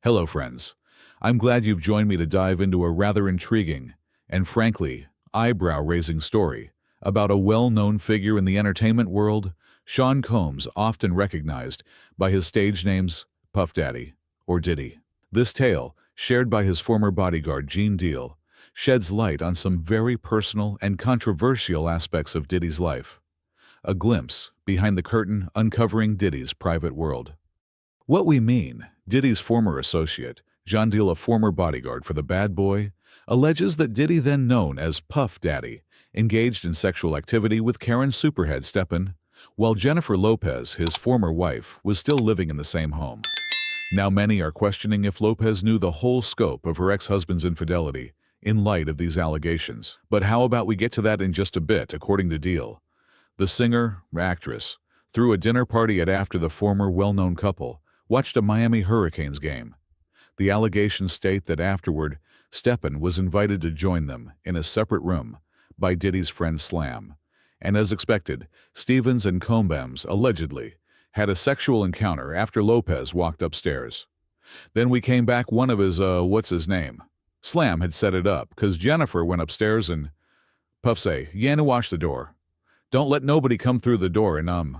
Hello, friends. I'm glad you've joined me to dive into a rather intriguing and, frankly, eyebrow-raising story about a well-known figure in the entertainment world, Sean Combs, often recognized by his stage names Puff Daddy or Diddy. This tale, shared by his former bodyguard Gene Deal, sheds light on some very personal and controversial aspects of Diddy's life. A glimpse behind the curtain uncovering Diddy's private world. What we mean, Diddy's former associate, John Deal, a former bodyguard for the bad boy, alleges that Diddy, then known as Puff Daddy, engaged in sexual activity with Karen Superhead Steppen, while Jennifer Lopez, his former wife, was still living in the same home. Now many are questioning if Lopez knew the whole scope of her ex-husband's infidelity in light of these allegations. But how about we get to that in just a bit, according to Deal. The singer-actress threw a dinner party after the former well-known couple watched a Miami Hurricanes game. The allegations state that afterward, Steppen was invited to join them in a separate room by Diddy's friend Slam. And as expected, Stevens and Combs allegedly had a sexual encounter after Lopez walked upstairs. Then we came back, one of his, Slam had set it up, because Jennifer went upstairs and Puff say, "Yana, wash the door. Don't let nobody come through the door," and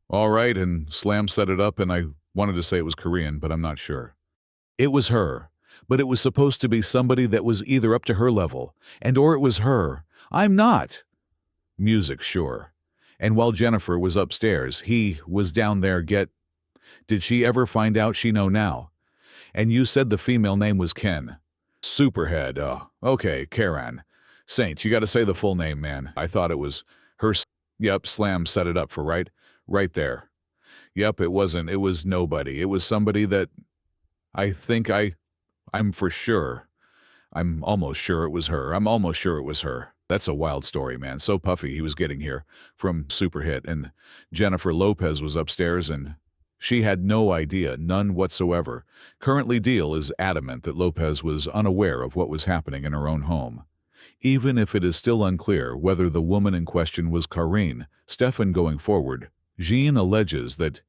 all right, and Slam set it up, and I wanted to say it was Korean, but I'm not sure. It was her, but it was supposed to be somebody that was either up to her level, or it was her. I'm not. Music, sure. And while Jennifer was upstairs, he was down there. Did she ever find out? She know now. And you said the female name was Ken. Superhead, okay, Karen. Saint, you gotta say the full name, man. I thought it was her. Yep, Slam set it up for right there. Yep, it wasn't. It was nobody. It was somebody that I'm for sure. I'm almost sure it was her. I'm almost sure it was her. That's a wild story, man. So puffy he was getting here from Superhit, and Jennifer Lopez was upstairs, and she had no idea, none whatsoever. Currently, Deal is adamant that Lopez was unaware of what was happening in her own home. Even if it is still unclear whether the woman in question was Karen Steffen going forward, Jean alleges that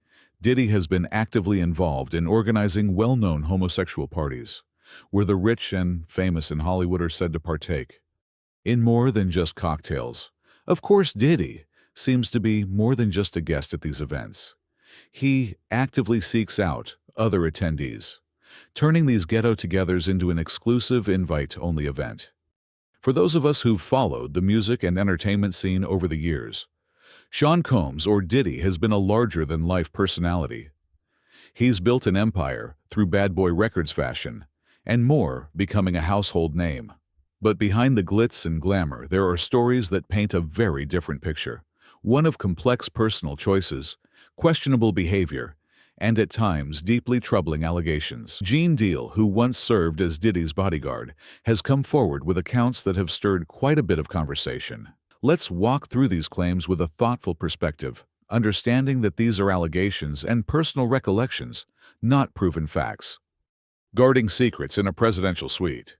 Diddy has been actively involved in organizing well-known homosexual parties, where the rich and famous in Hollywood are said to partake in more than just cocktails. Of course, Diddy seems to be more than just a guest at these events. He actively seeks out other attendees, turning these ghetto-togethers into an exclusive invite-only event. For those of us who've followed the music and entertainment scene over the years, Sean Combs, or Diddy, has been a larger-than-life personality. He's built an empire through Bad Boy Records fashion, and more, becoming a household name. But behind the glitz and glamour, there are stories that paint a very different picture, one of complex personal choices, questionable behavior, and at times deeply troubling allegations. Gene Deal, who once served as Diddy's bodyguard, has come forward with accounts that have stirred quite a bit of conversation. Let's walk through these claims with a thoughtful perspective, understanding that these are allegations and personal recollections, not proven facts. Guarding secrets in a presidential suite.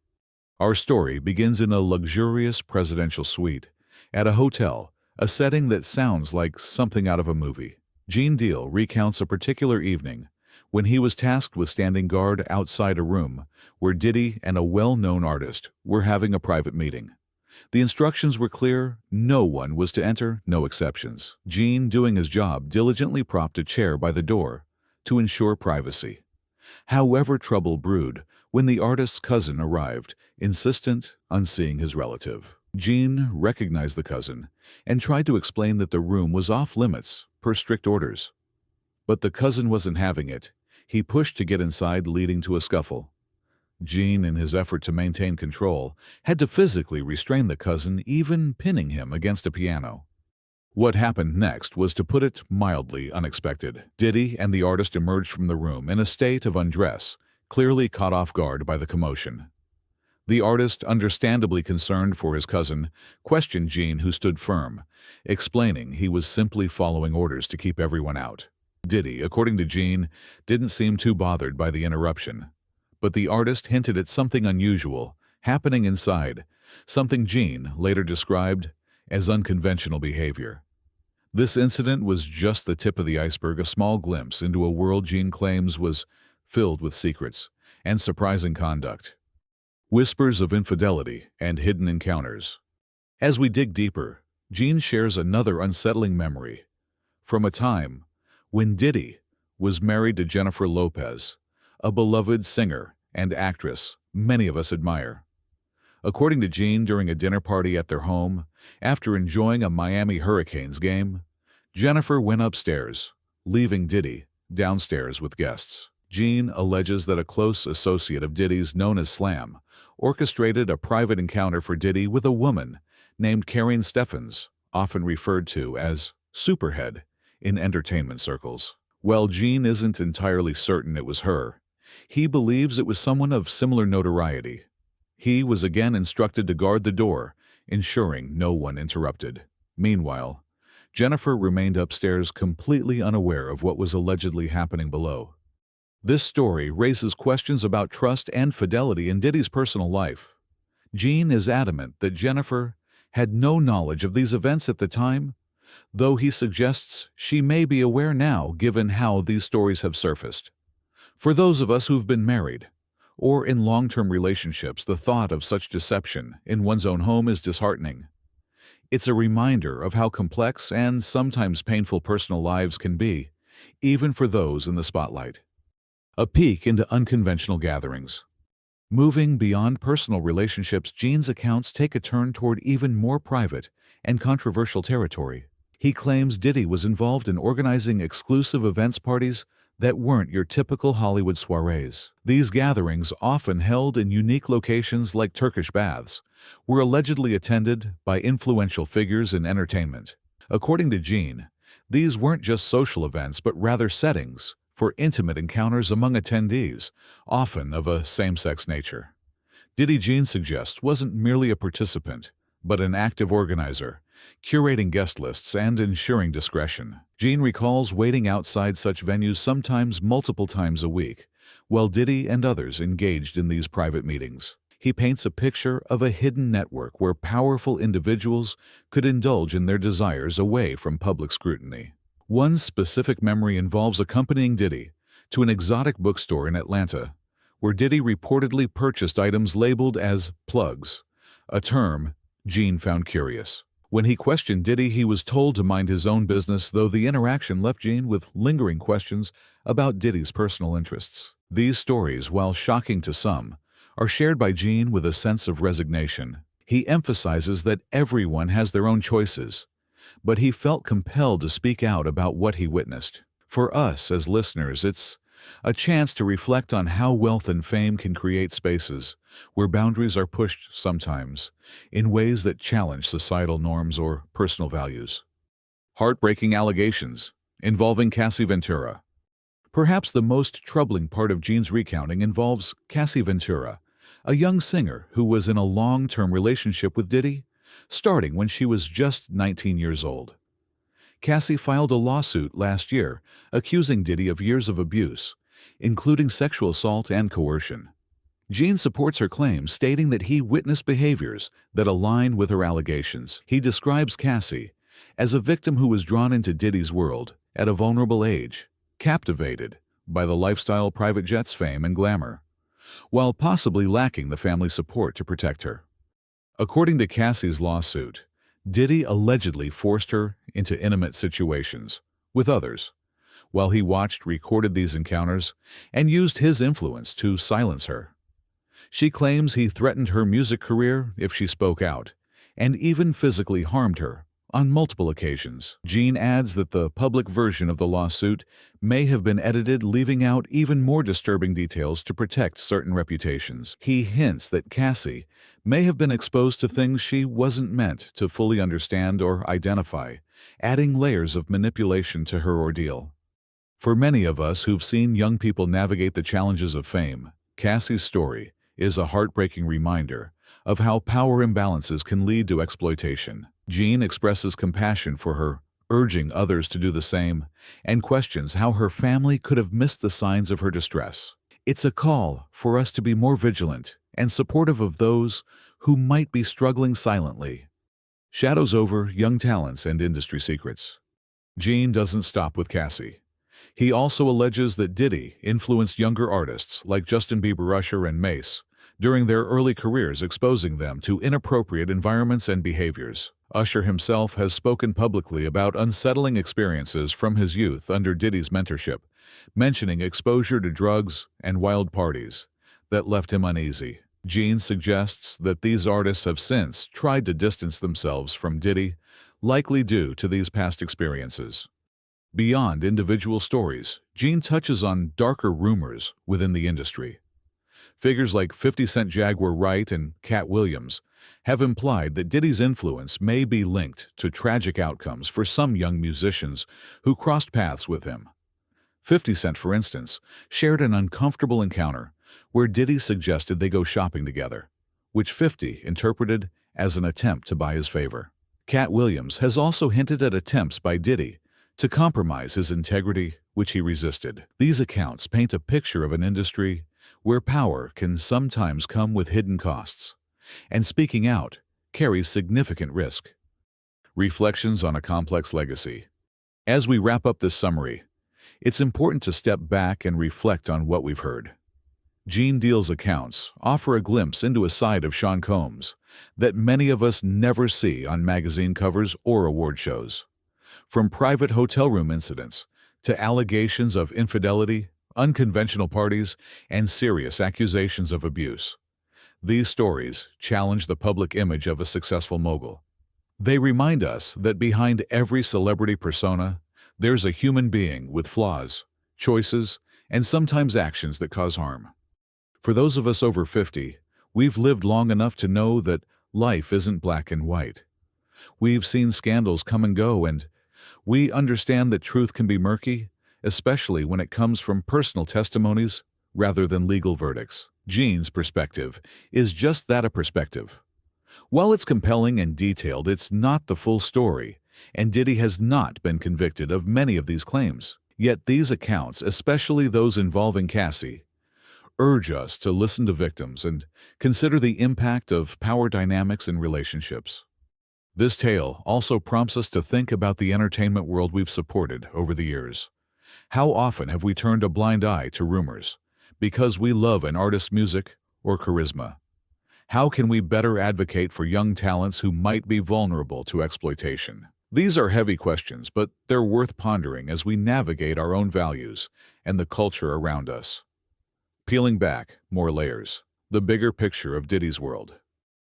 Our story begins in a luxurious presidential suite at a hotel, a setting that sounds like something out of a movie. Gene Deal recounts a particular evening when he was tasked with standing guard outside a room where Diddy and a well-known artist were having a private meeting. The instructions were clear: no one was to enter, no exceptions. Gene, doing his job, diligently propped a chair by the door to ensure privacy. However, trouble brewed when the artist's cousin arrived, insistent on seeing his relative. Gene recognized the cousin and tried to explain that the room was off-limits per strict orders. But the cousin wasn't having it. He pushed to get inside, leading to a scuffle. Gene, in his effort to maintain control, had to physically restrain the cousin, even pinning him against a piano. What happened next was, to put it mildly, unexpected. Diddy and the artist emerged from the room in a state of undress, clearly caught off guard by the commotion. The artist, understandably concerned for his cousin, questioned Gene, who stood firm, explaining he was simply following orders to keep everyone out. Diddy, according to Gene, didn't seem too bothered by the interruption. But the artist hinted at something unusual happening inside, something Gene later described as unconventional behavior. This incident was just the tip of the iceberg, a small glimpse into a world Gene claims was filled with secrets and surprising conduct. Whispers of infidelity and hidden encounters. As we dig deeper, Gene shares another unsettling memory from a time when Diddy was married to Jennifer Lopez, a beloved singer and actress many of us admire. According to Gene, during a dinner party at their home, after enjoying a Miami Hurricanes game, Jennifer went upstairs, leaving Diddy downstairs with guests. Gene alleges that a close associate of Diddy's, known as Slam, orchestrated a private encounter for Diddy with a woman named Karen Steffens, often referred to as Superhead in entertainment circles. While Gene isn't entirely certain it was her, he believes it was someone of similar notoriety. He was again instructed to guard the door, ensuring no one interrupted. Meanwhile, Jennifer remained upstairs completely unaware of what was allegedly happening below. This story raises questions about trust and fidelity in Diddy's personal life. Gene is adamant that Jennifer had no knowledge of these events at the time, though he suggests she may be aware now given how these stories have surfaced. For those of us who've been married or in long-term relationships, the thought of such deception in one's own home is disheartening. It's a reminder of how complex and sometimes painful personal lives can be, even for those in the spotlight. A peek into unconventional gatherings. Moving beyond personal relationships, Gene's accounts take a turn toward even more private and controversial territory. He claims Diddy was involved in organizing exclusive events parties that weren't your typical Hollywood soirees. These gatherings, often held in unique locations like Turkish baths, were allegedly attended by influential figures in entertainment. According to Gene, these weren't just social events but rather settings for intimate encounters among attendees, often of a same-sex nature. Diddy, Gene suggests, wasn't merely a participant, but an active organizer, curating guest lists and ensuring discretion. Gene recalls waiting outside such venues sometimes multiple times a week, while Diddy and others engaged in these private meetings. He paints a picture of a hidden network where powerful individuals could indulge in their desires away from public scrutiny. One specific memory involves accompanying Diddy to an exotic bookstore in Atlanta, where Diddy reportedly purchased items labeled as plugs, a term Gene found curious. When he questioned Diddy, he was told to mind his own business, though the interaction left Gene with lingering questions about Diddy's personal interests. These stories, while shocking to some, are shared by Gene with a sense of resignation. He emphasizes that everyone has their own choices, but he felt compelled to speak out about what he witnessed. For us as listeners, it's a chance to reflect on how wealth and fame can create spaces where boundaries are pushed sometimes in ways that challenge societal norms or personal values. Heartbreaking allegations involving Cassie Ventura. Perhaps the most troubling part of Gene's recounting involves Cassie Ventura, a young singer who was in a long-term relationship with Diddy, starting when she was just 19 years old. Cassie filed a lawsuit last year accusing Diddy of years of abuse, including sexual assault and coercion. Gene supports her claims, stating that he witnessed behaviors that align with her allegations. He describes Cassie as a victim who was drawn into Diddy's world at a vulnerable age, captivated by the lifestyle, private jets, fame, and glamour, while possibly lacking the family support to protect her. According to Cassie's lawsuit, Diddy allegedly forced her into intimate situations with others, while he watched, recorded these encounters, and used his influence to silence her. She claims he threatened her music career if she spoke out, and even physically harmed her on multiple occasions. Gene adds that the public version of the lawsuit may have been edited, leaving out even more disturbing details to protect certain reputations. He hints that Cassie may have been exposed to things she wasn't meant to fully understand or identify, adding layers of manipulation to her ordeal. For many of us who've seen young people navigate the challenges of fame, Cassie's story is a heartbreaking reminder of how power imbalances can lead to exploitation. Gene expresses compassion for her, urging others to do the same, and questions how her family could have missed the signs of her distress. It's a call for us to be more vigilant and supportive of those who might be struggling silently. Shadows over young talents and industry secrets. Gene doesn't stop with Cassie. He also alleges that Diddy influenced younger artists like Justin Bieber, Usher, and Mace during their early careers, exposing them to inappropriate environments and behaviors. Usher himself has spoken publicly about unsettling experiences from his youth under Diddy's mentorship, mentioning exposure to drugs and wild parties that left him uneasy. Gene suggests that these artists have since tried to distance themselves from Diddy, likely due to these past experiences. Beyond individual stories, Gene touches on darker rumors within the industry. Figures like 50 Cent, Jaguar Wright, and Cat Williams have implied that Diddy's influence may be linked to tragic outcomes for some young musicians who crossed paths with him. 50 Cent, for instance, shared an uncomfortable encounter where Diddy suggested they go shopping together, which 50 interpreted as an attempt to buy his favor. Cat Williams has also hinted at attempts by Diddy to compromise his integrity, which he resisted. These accounts paint a picture of an industry where power can sometimes come with hidden costs, and speaking out carries significant risk. Reflections on a complex legacy. As we wrap up this summary, it's important to step back and reflect on what we've heard. Gene Deal's accounts offer a glimpse into a side of Sean Combs that many of us never see on magazine covers or award shows. From private hotel room incidents to allegations of infidelity, unconventional parties, and serious accusations of abuse, these stories challenge the public image of a successful mogul. They remind us that behind every celebrity persona, there's a human being with flaws, choices, and sometimes actions that cause harm. For those of us over 50, we've lived long enough to know that life isn't black and white. We've seen scandals come and go, and we understand that truth can be murky, especially when it comes from personal testimonies rather than legal verdicts. Gene's perspective is just that, a perspective. While it's compelling and detailed, it's not the full story, and Diddy has not been convicted of many of these claims. Yet these accounts, especially those involving Cassie, urge us to listen to victims and consider the impact of power dynamics in relationships. This tale also prompts us to think about the entertainment world we've supported over the years. How often have we turned a blind eye to rumors because we love an artist's music or charisma? How can we better advocate for young talents who might be vulnerable to exploitation? These are heavy questions, but they're worth pondering as we navigate our own values and the culture around us. Peeling back more layers, the bigger picture of Diddy's world.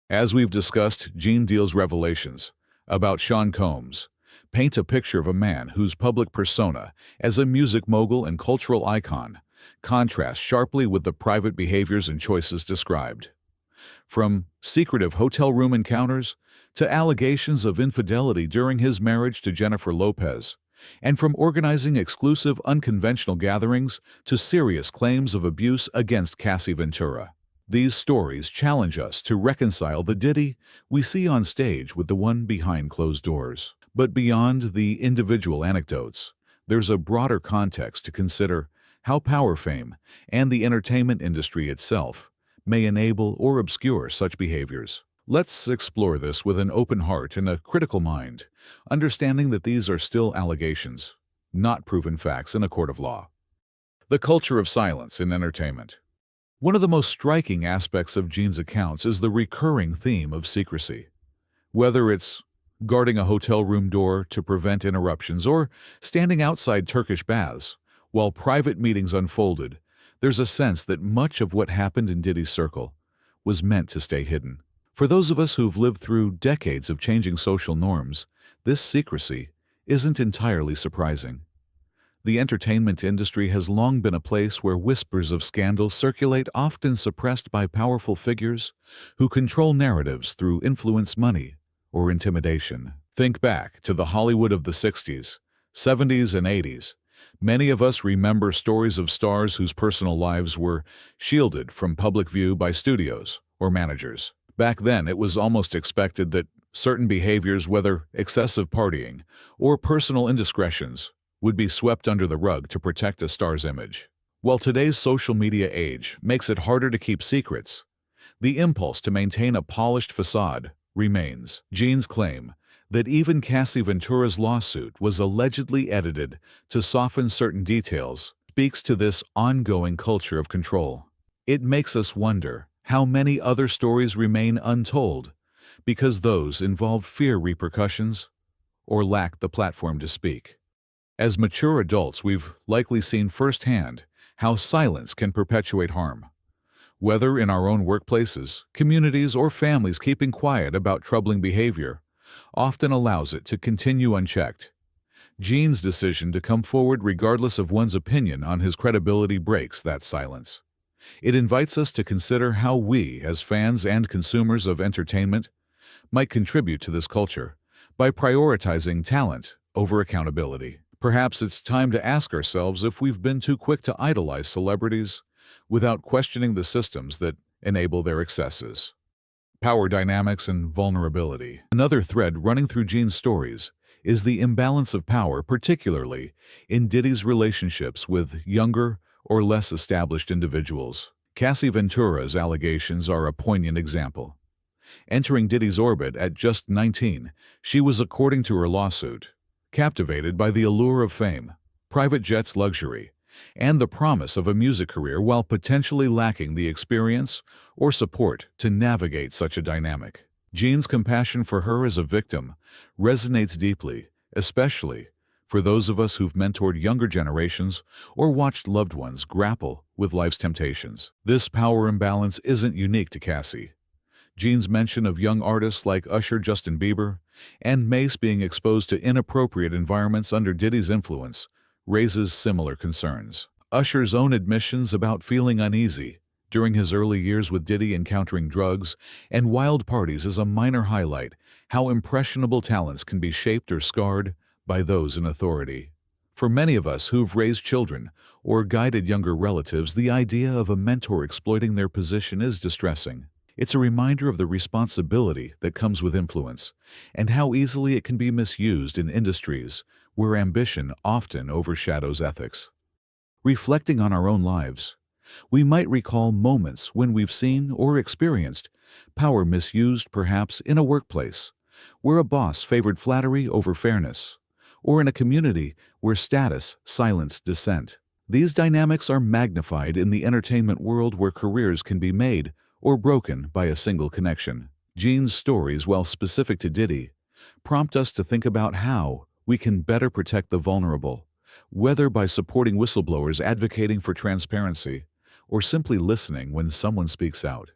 As we've discussed, Gene Deal's revelations about Sean Combs paint a picture of a man whose public persona as a music mogul and cultural icon contrasts sharply with the private behaviors and choices described. From secretive hotel room encounters to allegations of infidelity during his marriage to Jennifer Lopez, and from organizing exclusive unconventional gatherings to serious claims of abuse against Cassie Ventura. These stories challenge us to reconcile the Diddy we see on stage with the one behind closed doors. But beyond the individual anecdotes, there's a broader context to consider: how power, fame, and the entertainment industry itself may enable or obscure such behaviors. Let's explore this with an open heart and a critical mind, understanding that these are still allegations, not proven facts in a court of law. The culture of silence in entertainment. One of the most striking aspects of Gene's accounts is the recurring theme of secrecy. Whether it's guarding a hotel room door to prevent interruptions or standing outside Turkish baths while private meetings unfolded, there's a sense that much of what happened in Diddy's circle was meant to stay hidden. For those of us who've lived through decades of changing social norms, this secrecy isn't entirely surprising. The entertainment industry has long been a place where whispers of scandal circulate, often suppressed by powerful figures who control narratives through influence, money, or intimidation. Think back to the Hollywood of the 60s, 70s, and 80s. Many of us remember stories of stars whose personal lives were shielded from public view by studios or managers. Back then, it was almost expected that certain behaviors, whether excessive partying or personal indiscretions, would be swept under the rug to protect a star's image. While today's social media age makes it harder to keep secrets, the impulse to maintain a polished facade remains. Gene's claim That even Cassie Ventura's lawsuit was allegedly edited to soften certain details speaks to this ongoing culture of control. It makes us wonder how many other stories remain untold because those involve fear repercussions or lack the platform to speak. As mature adults, we've likely seen firsthand how silence can perpetuate harm. Whether in our own workplaces, communities, or families, keeping quiet about troubling behavior often allows it to continue unchecked. Gene's decision to come forward regardless of one's opinion on his credibility breaks that silence. It invites us to consider how we, as fans and consumers of entertainment, might contribute to this culture by prioritizing talent over accountability. Perhaps it's time to ask ourselves if we've been too quick to idolize celebrities without questioning the systems that enable their excesses. Power dynamics and vulnerability. Another thread running through Gene's stories is the imbalance of power, particularly in Diddy's relationships with younger or less established individuals. Cassie Ventura's allegations are a poignant example. Entering Diddy's orbit at just 19, she was, according to her lawsuit, captivated by the allure of fame, private jets, luxury, and the promise of a music career while potentially lacking the experience or support to navigate such a dynamic. Gene's compassion for her as a victim resonates deeply, especially for those of us who've mentored younger generations or watched loved ones grapple with life's temptations. This power imbalance isn't unique to Cassie. Gene's mention of young artists like Usher, Justin Bieber, and Mace being exposed to inappropriate environments under Diddy's influence raises similar concerns. Usher's own admissions about feeling uneasy during his early years with Diddy, encountering drugs and wild parties, is a minor highlight how impressionable talents can be shaped or scarred by those in authority. For many of us who've raised children or guided younger relatives, the idea of a mentor exploiting their position is distressing. It's a reminder of the responsibility that comes with influence and how easily it can be misused in industries where ambition often overshadows ethics. Reflecting on our own lives, we might recall moments when we've seen or experienced power misused, perhaps in a workplace where a boss favored flattery over fairness, or in a community where status silenced dissent. These dynamics are magnified in the entertainment world, where careers can be made or broken by a single connection. Gene's stories, while specific to Diddy, prompt us to think about how we can better protect the vulnerable, whether by supporting whistleblowers, advocating for transparency, or simply listening when someone speaks out.